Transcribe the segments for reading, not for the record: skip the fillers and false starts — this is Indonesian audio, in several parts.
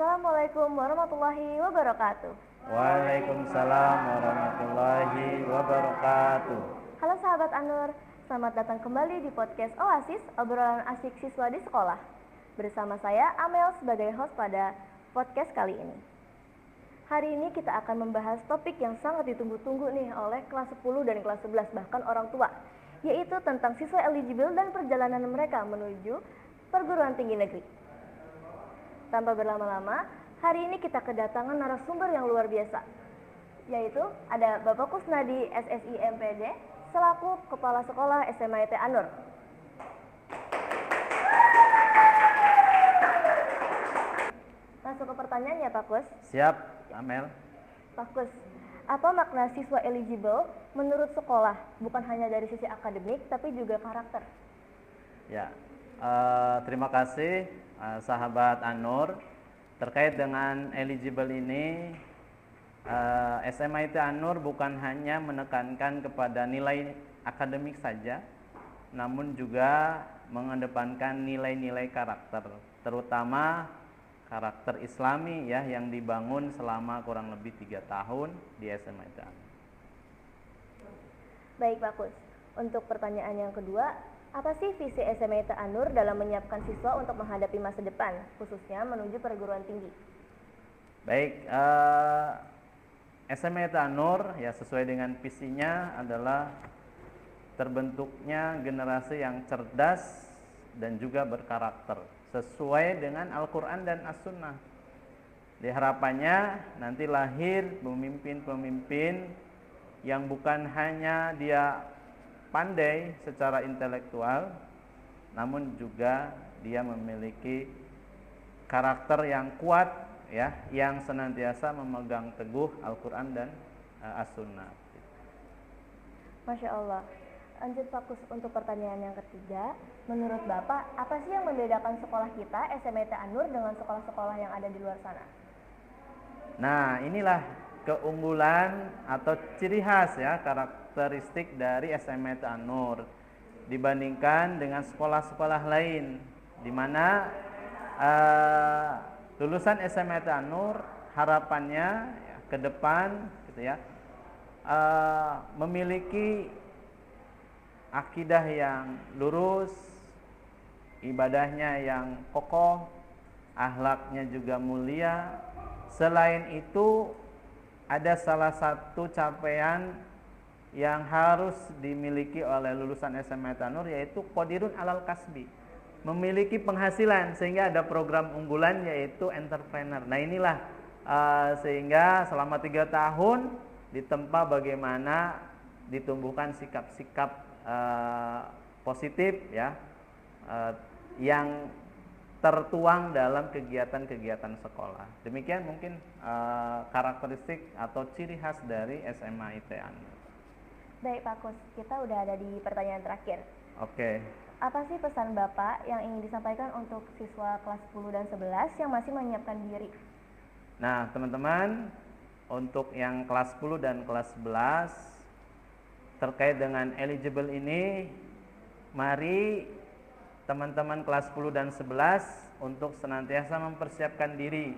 Assalamualaikum warahmatullahi wabarakatuh. Waalaikumsalam warahmatullahi wabarakatuh. Halo sahabat Anur, selamat datang kembali di podcast Oasis, obrolan asik siswa di sekolah. Bersama saya Amel sebagai host pada podcast kali ini. Hari ini kita akan membahas topik yang sangat ditunggu-tunggu nih oleh kelas 10 dan kelas 11 bahkan orang tua, yaitu tentang siswa eligible dan perjalanan mereka menuju perguruan tinggi negeri. Tanpa berlama-lama, hari ini kita kedatangan narasumber yang luar biasa, yaitu ada Bapak Kusnadi SSI MPD selaku Kepala Sekolah SMIT Anur. Masuk ke pertanyaannya Pak Kus. Siap, Amel. Pak Kus, apa makna siswa eligible menurut sekolah? Bukan hanya dari sisi akademik, tapi juga karakter. Ya, terima kasih sahabat Anur. Terkait dengan eligible ini, SMIT Anur bukan hanya menekankan kepada nilai akademik saja, namun juga mengedepankan nilai-nilai karakter, terutama karakter Islami ya yang dibangun selama kurang lebih 3 tahun di SMIT Anur. Baik Pak Kus, untuk pertanyaan yang kedua, apa sih visi SMIT Anur dalam menyiapkan siswa untuk menghadapi masa depan, khususnya menuju perguruan tinggi? Baik, SMIT Anur ya sesuai dengan visinya adalah terbentuknya generasi yang cerdas dan juga berkarakter sesuai dengan Al-Quran dan As-Sunnah. Diharapannya nanti lahir pemimpin-pemimpin yang bukan hanya dia pandai secara intelektual, namun juga dia memiliki karakter yang kuat ya, yang senantiasa memegang teguh Al-Quran dan As-Sunnah. Masya Allah. Lanjut Pak Kus untuk pertanyaan yang ketiga, menurut Bapak apa sih yang membedakan sekolah kita SMIT Anur dengan sekolah-sekolah yang ada di luar sana? Nah, inilah keunggulan atau ciri khas ya, karakteristik dari SMIT Anur dibandingkan dengan sekolah-sekolah lain, di mana lulusan SMIT Anur harapannya ya, ke depan gitu ya, memiliki akidah yang lurus, ibadahnya yang kokoh, akhlaknya juga mulia. Selain itu, ada salah satu capaian yang harus dimiliki oleh lulusan SMIT Anur, yaitu qadirun alal kasbi, memiliki penghasilan, sehingga ada program unggulan yaitu entrepreneur. Nah inilah sehingga selama 3 tahun ditempa bagaimana ditumbuhkan sikap-sikap positif ya, yang tertuang dalam kegiatan-kegiatan sekolah. Demikian mungkin karakteristik atau ciri khas dari SMIT Anur. Baik Pak Kus, kita udah ada di pertanyaan terakhir. Oke. Apa sih pesan Bapak yang ingin disampaikan untuk siswa kelas 10 dan 11 yang masih menyiapkan diri? Nah teman-teman, untuk yang kelas 10 dan kelas 11 terkait dengan eligible ini, mari teman-teman kelas 10 dan 11 untuk senantiasa mempersiapkan diri.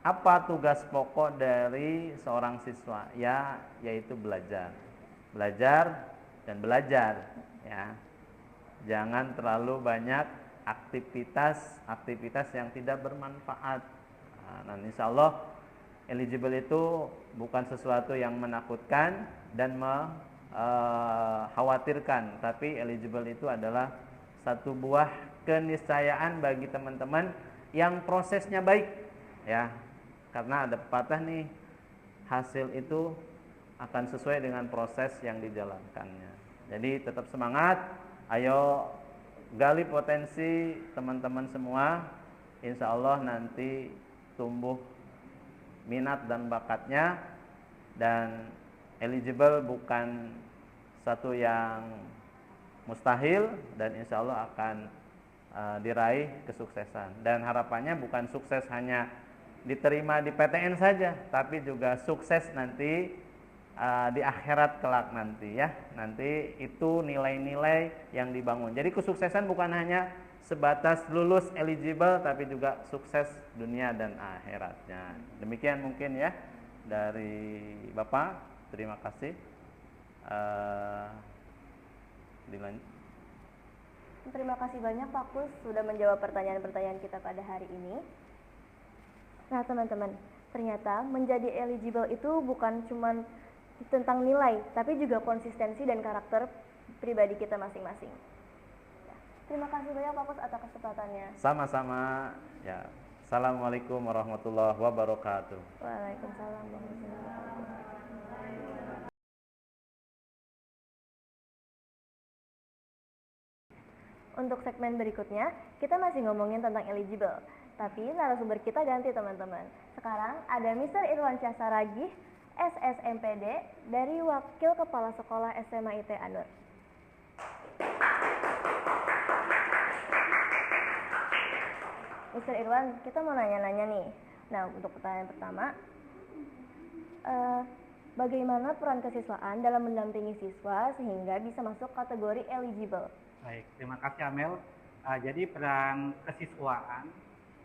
Apa tugas pokok dari seorang siswa? Ya, yaitu belajar. Belajar dan belajar ya. Jangan terlalu banyak aktivitas yang tidak bermanfaat. Nah, insya Allah eligible itu bukan sesuatu yang menakutkan dan khawatirkan, tapi eligible itu adalah satu buah keniscayaan bagi teman-teman yang prosesnya baik ya, karena ada pepatah nih, hasil itu akan sesuai dengan proses yang dijalankannya. Jadi tetap semangat, ayo gali potensi teman-teman semua, insya Allah nanti tumbuh minat dan bakatnya, dan eligible bukan satu yang mustahil, dan insya Allah akan diraih kesuksesan. Dan harapannya bukan sukses hanya diterima di PTN saja, tapi juga sukses nanti di akhirat kelak nanti ya. Nanti itu nilai-nilai yang dibangun. Jadi kesuksesan bukan hanya sebatas lulus eligible tapi juga sukses dunia dan akhiratnya. Demikian mungkin ya dari Bapak. Terima kasih. Terima kasih banyak Pak Kus sudah menjawab pertanyaan-pertanyaan kita pada hari ini. Nah teman-teman, ternyata menjadi eligible itu bukan cuma tentang nilai, tapi juga konsistensi dan karakter pribadi kita masing-masing. Terima kasih banyak Pak Kus atas kesempatannya. Sama-sama. Ya. Assalamualaikum warahmatullahi wabarakatuh. Waalaikumsalam warahmatullahi wabarakatuh. Untuk segmen berikutnya, kita masih ngomongin tentang eligible. Tapi narasumber kita ganti teman-teman. Sekarang ada Mr. Irwan Syahsaragih, SSMPD, dari Wakil Kepala Sekolah SMA IT Anur. Mr. Irwan, kita mau nanya-nanya nih. Nah, untuk pertanyaan pertama, bagaimana peran kesiswaan dalam mendampingi siswa sehingga bisa masuk kategori eligible? Baik, terima kasih Amel. Jadi peran kesiswaan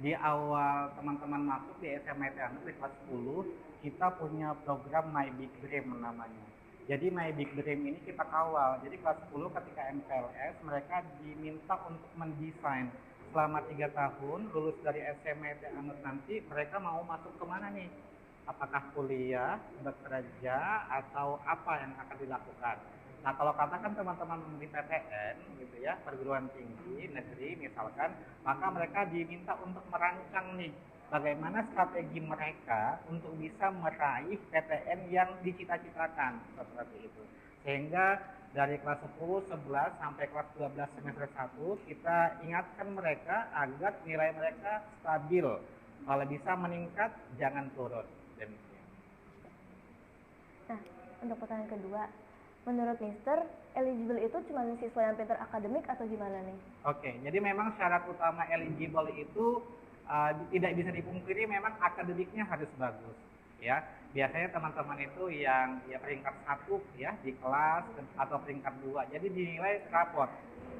di awal teman-teman masuk di SMA IT Anur di kelas 10, kita punya program My Big Dream namanya. Jadi My Big Dream ini kita kawal. Jadi kelas 10 ketika MPLS mereka diminta untuk mendesain selama 3 tahun lulus dari SMA IT Anur nanti mereka mau masuk kemana nih? Apakah kuliah, bekerja, atau apa yang akan dilakukan? Nah kalau katakan teman-teman di PTN gitu ya, perguruan tinggi negeri misalkan, maka mereka diminta untuk merancang nih bagaimana strategi mereka untuk bisa meraih PTN yang dicita-citakan seperti itu. Sehingga dari kelas 10, 11 sampai kelas 12 semester 1 kita ingatkan mereka agar nilai mereka stabil. Kalau bisa meningkat, jangan turun. Demikian. Nah, untuk pertanyaan kedua, menurut Mister, eligible itu cuma siswa yang pintar akademik atau gimana nih? Oke, jadi memang syarat utama eligible itu tidak bisa dipungkiri memang akademiknya harus bagus. Ya, biasanya teman-teman itu yang peringkat 1 ya di kelas atau peringkat 2, jadi dinilai raport.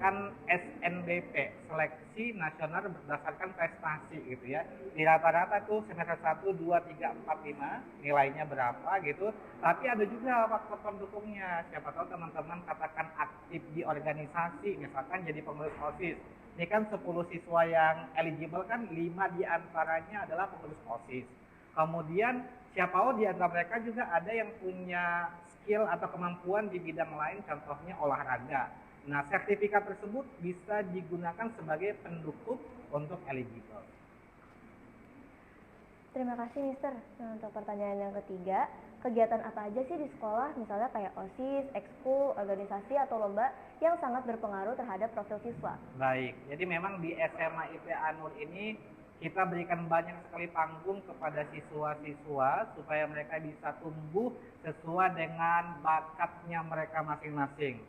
Kan SNBP, seleksi nasional berdasarkan prestasi gitu ya. Di rata-rata tuh semester 1, 2, 3, 4, 5 nilainya berapa gitu. Tapi ada juga faktor pendukungnya. Siapa tahu teman-teman katakan aktif di organisasi, misalkan jadi pengurus OSIS. Ini kan 10 siswa yang eligible kan 5 diantaranya adalah pengurus OSIS. Kemudian siapa tahu di antara mereka juga ada yang punya skill atau kemampuan di bidang lain, contohnya olahraga. Nah, sertifikat tersebut bisa digunakan sebagai pendukung untuk eligible. Terima kasih Mister. Nah, untuk pertanyaan yang ketiga, kegiatan apa aja sih di sekolah, misalnya kayak OSIS, ekskul, organisasi, atau lomba yang sangat berpengaruh terhadap profil siswa? Baik, jadi memang di SMA IT Anur ini kita berikan banyak sekali panggung kepada siswa-siswa supaya mereka bisa tumbuh sesuai dengan bakatnya mereka masing-masing.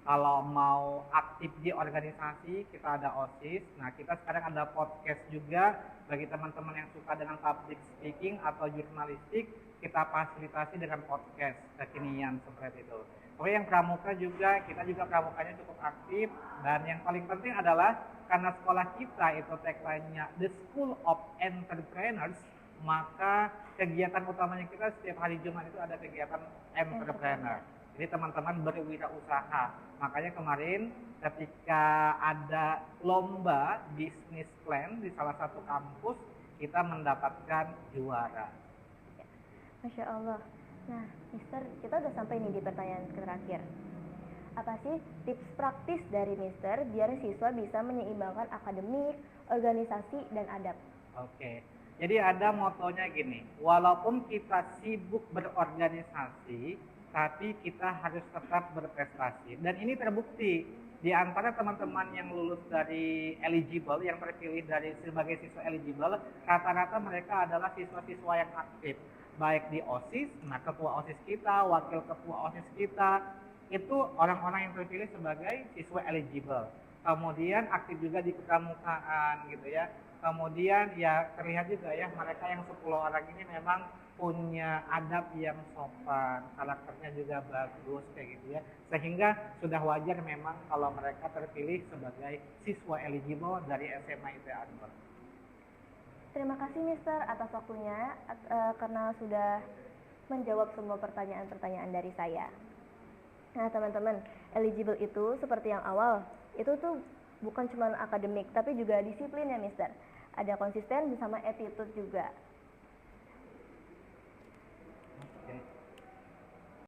Kalau mau aktif di organisasi, kita ada OSIS. Nah, kita sekarang ada podcast juga bagi teman-teman yang suka dengan public speaking atau jurnalistik, kita fasilitasi dengan podcast kekinian seperti itu. Oke, yang pramuka juga, kita juga pramukanya cukup aktif. Dan yang paling penting adalah karena sekolah kita itu tagline-nya The School of Entrepreneurs, maka kegiatan utamanya kita setiap hari Jumat itu ada kegiatan entrepreneur. Jadi teman-teman berwirausaha. Makanya kemarin ketika ada lomba bisnis plan di salah satu kampus, kita mendapatkan juara. Masya Allah. Nah, Mister, kita udah sampai nih di pertanyaan terakhir. Apa sih tips praktis dari Mister biar siswa bisa menyeimbangkan akademik, organisasi, dan adab? Oke. Jadi ada motonya gini, walaupun kita sibuk berorganisasi, tapi kita harus tetap berprestasi. Dan ini terbukti di antara teman-teman yang lulus dari eligible, yang terpilih dari sebagai siswa eligible, rata-rata mereka adalah siswa-siswa yang aktif. Baik di OSIS, nah ketua OSIS kita, wakil ketua OSIS kita, itu orang-orang yang terpilih sebagai siswa eligible. Kemudian aktif juga di kepramukaan gitu ya. Kemudian ya terlihat juga ya mereka yang 10 orang ini memang punya adab yang sopan, karakternya juga bagus kayak gitu ya. Sehingga sudah wajar memang kalau mereka terpilih sebagai siswa eligible dari SMA ITB Unpad. Terima kasih Mister atas waktunya karena sudah menjawab semua pertanyaan-pertanyaan dari saya. Nah teman-teman, eligible itu seperti yang awal, itu tuh bukan cuma akademik tapi juga disiplin ya Mister. Ada konsisten bersama attitude juga.